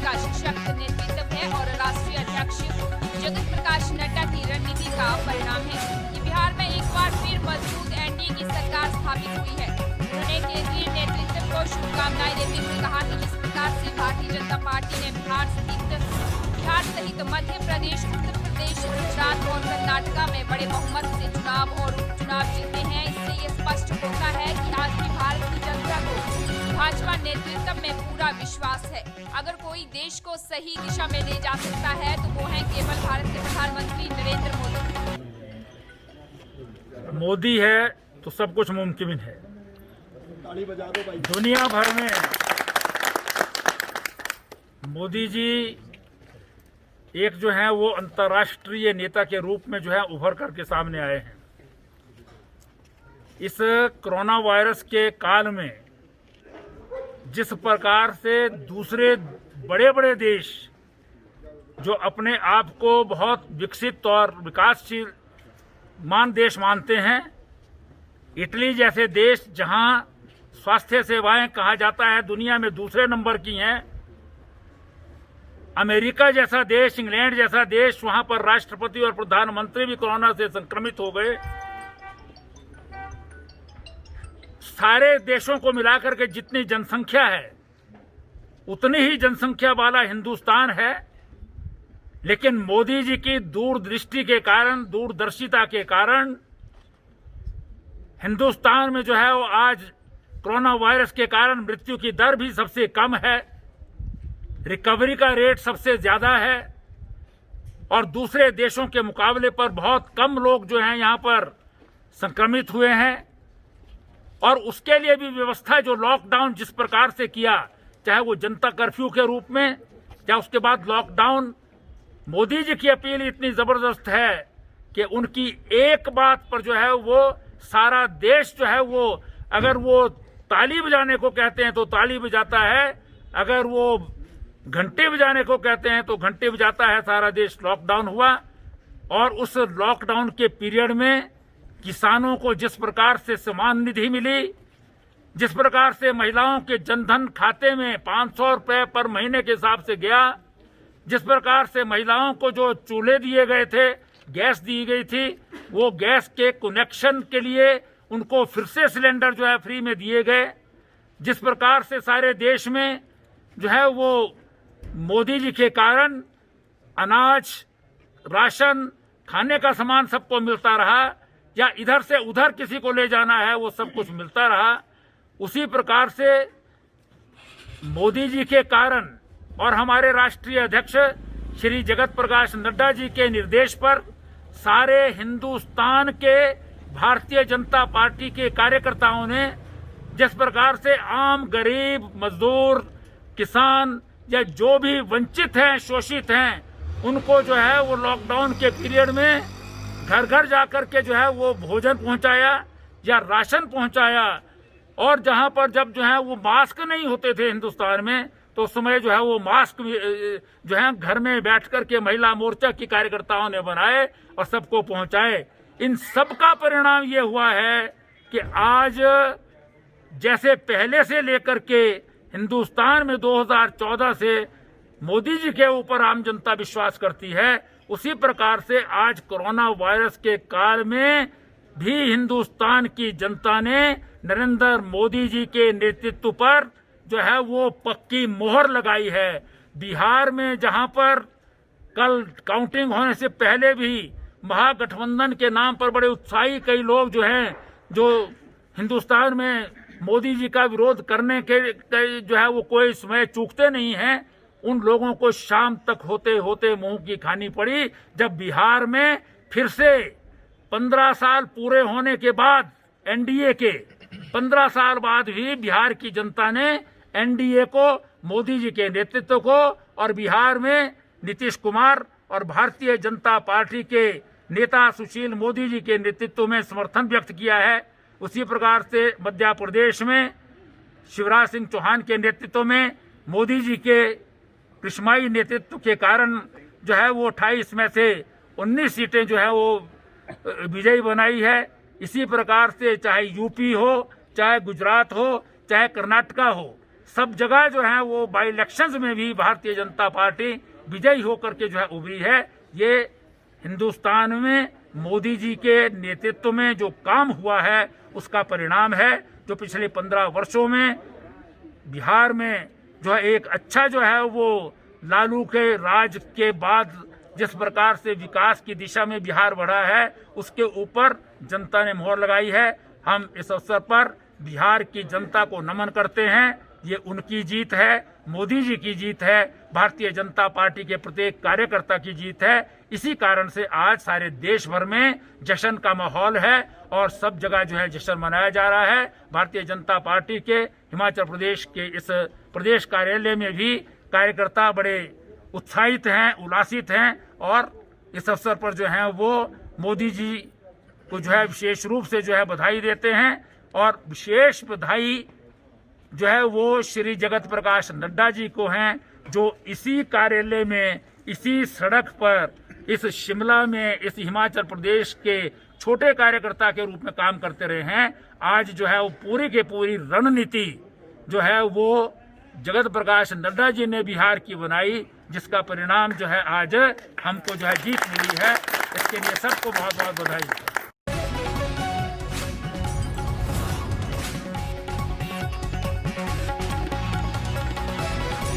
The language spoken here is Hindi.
का सशक्त नेतृत्व है और राष्ट्रीय अध्यक्ष जगत प्रकाश नड्डा की रणनीति का परिणाम है कि बिहार में एक बार फिर मजबूत एनडीए की सरकार स्थापित हुई है। उन्होंने केंद्रीय नेतृत्व को शुभकामनाएं देते हुए कहा कि जिस प्रकार से भारतीय जनता पार्टी ने बिहार सहित मध्य प्रदेश, उत्तर प्रदेश, गुजरात और कर्नाटका में बड़े बहुमत से चुनाव और उपचुनाव जीते हैं, इससे ये स्पष्ट होता है कि आज भी भारत की जनता को भाजपा नेतृत्व में पूरा विश्वास है। अगर कोई देश को सही दिशा में ले जा सकता है तो वो है केवल भारत के प्रधानमंत्री नरेंद्र मोदी। मोदी है तो सब कुछ मुमकिन है। दुनिया भर में मोदी जी एक जो है वो अंतर्राष्ट्रीय नेता के रूप में जो है उभर करके सामने आए हैं। इस कोरोना वायरस के काल में जिस प्रकार से दूसरे बड़े बड़े देश जो अपने आप को बहुत विकसित और विकासशील देश मानते हैं, इटली जैसे देश जहां स्वास्थ्य सेवाएं कहा जाता है दुनिया में दूसरे नंबर की हैं, अमेरिका जैसा देश, इंग्लैंड जैसा देश, वहां पर राष्ट्रपति और प्रधानमंत्री भी कोरोना से संक्रमित हो गए। सारे देशों को मिलाकर के जितनी जनसंख्या है उतनी ही जनसंख्या वाला हिंदुस्तान है, लेकिन मोदी जी की दूरदृष्टि के कारण, दूरदर्शिता के कारण हिंदुस्तान में जो है वो आज कोरोना वायरस के कारण मृत्यु की दर भी सबसे कम है, रिकवरी का रेट सबसे ज्यादा है और दूसरे देशों के मुकाबले पर बहुत कम लोग जो हैं यहाँ पर संक्रमित हुए हैं। और उसके लिए भी व्यवस्था जो लॉकडाउन जिस प्रकार से किया, चाहे वो जनता कर्फ्यू के रूप में, चाहे उसके बाद लॉकडाउन, मोदी जी की अपील इतनी जबरदस्त है कि उनकी एक बात पर जो है वो सारा देश जो है वो, अगर वो ताली बजाने को कहते हैं तो ताली बजाता है, अगर वो घंटे बजाने को कहते हैं तो घंटे बजाता है। सारा देश लॉकडाउन हुआ और उस लॉकडाउन के पीरियड में किसानों को जिस प्रकार से सम्मान निधि मिली, जिस प्रकार से महिलाओं के जनधन खाते में 500 रुपए पर महीने के हिसाब से गया, जिस प्रकार से महिलाओं को जो चूल्हे दिए गए थे, गैस दी गई थी, वो गैस के कनेक्शन के लिए उनको फिर से सिलेंडर जो है फ्री में दिए गए, जिस प्रकार से सारे देश में जो है वो मोदी जी के कारण अनाज, राशन, खाने का सामान सबको मिलता रहा, या इधर से उधर किसी को ले जाना है वो सब कुछ मिलता रहा। उसी प्रकार से मोदी जी के कारण और हमारे राष्ट्रीय अध्यक्ष श्री जगत प्रकाश नड्डा जी के निर्देश पर सारे हिंदुस्तान के भारतीय जनता पार्टी के कार्यकर्ताओं ने जिस प्रकार से आम, गरीब, मजदूर, किसान या जो भी वंचित हैं, शोषित हैं, उनको जो है वो लॉकडाउन के पीरियड में घर घर जाकर के जो है वो भोजन पहुंचाया या राशन पहुंचाया। और जहां पर जब जो है वो मास्क नहीं होते थे हिंदुस्तान में, तो उस समय जो है वो मास्क जो है घर में बैठ कर के महिला मोर्चा की कार्यकर्ताओं ने बनाए और सबको पहुंचाए। इन सब का परिणाम ये हुआ है कि आज जैसे पहले से लेकर के हिंदुस्तान में 2014 से मोदी जी के ऊपर आम जनता विश्वास करती है, उसी प्रकार से आज कोरोना वायरस के काल में भी हिंदुस्तान की जनता ने नरेंद्र मोदी जी के नेतृत्व पर जो है वो पक्की मोहर लगाई है। बिहार में जहां पर कल काउंटिंग होने से पहले भी महागठबंधन के नाम पर बड़े उत्साही कई लोग जो हैं, जो हिंदुस्तान में मोदी जी का विरोध करने के जो है वो कोई समय चूकते नहीं हैं, उन लोगों को शाम तक होते होते मुंह की खानी पड़ी, जब बिहार में फिर से 15 साल पूरे होने के बाद, एनडीए के 15 साल बाद भी बिहार की जनता ने एनडीए को, मोदी जी के नेतृत्व को और बिहार में नीतीश कुमार और भारतीय जनता पार्टी के नेता सुशील मोदी जी के नेतृत्व में समर्थन व्यक्त किया है। उसी प्रकार से मध्य प्रदेश में शिवराज सिंह चौहान के नेतृत्व में मोदी जी के कृष्माई नेतृत्व के कारण जो है वो 28 में से 19 सीटें जो है वो विजयी बनाई है। इसी प्रकार से चाहे यूपी हो, चाहे गुजरात हो, चाहे कर्नाटका हो, सब जगह जो है वो बाई इलेक्शंस में भी भारतीय जनता पार्टी विजयी होकर के जो है उभरी है। ये हिंदुस्तान में मोदी जी के नेतृत्व में जो काम हुआ है उसका परिणाम है। जो पिछले 15 वर्षों में बिहार में जो है एक अच्छा जो है वो लालू के राज के बाद जिस प्रकार से विकास की दिशा में बिहार बढ़ा है उसके ऊपर जनता ने मोहर लगाई है। हम इस अवसर पर बिहार की जनता को नमन करते हैं। ये उनकी जीत है, मोदी जी की जीत है, भारतीय जनता पार्टी के प्रत्येक कार्यकर्ता की जीत है। इसी कारण से आज सारे देश भर में जश्न का माहौल है और सब जगह जो है जश्न मनाया जा रहा है। भारतीय जनता पार्टी के हिमाचल प्रदेश के इस प्रदेश कार्यालय में भी कार्यकर्ता बड़े उत्साहित हैं, उल्लासित हैं और इस अवसर पर जो है वो मोदी जी को जो है विशेष रूप से जो है बधाई देते हैं। और विशेष बधाई जो है वो श्री जगत प्रकाश नड्डा जी को हैं, जो इसी कार्यालय में, इसी सड़क पर, इस शिमला में, इस हिमाचल प्रदेश के छोटे कार्यकर्ता के रूप में काम करते रहे हैं। आज जो है वो पूरी के पूरी रणनीति जो है वो जगत प्रकाश नड्डा जी ने बिहार की बनाई, जिसका परिणाम जो है आज हमको जो है जीत मिली है। इसके लिए सबको बहुत बहुत बधाई।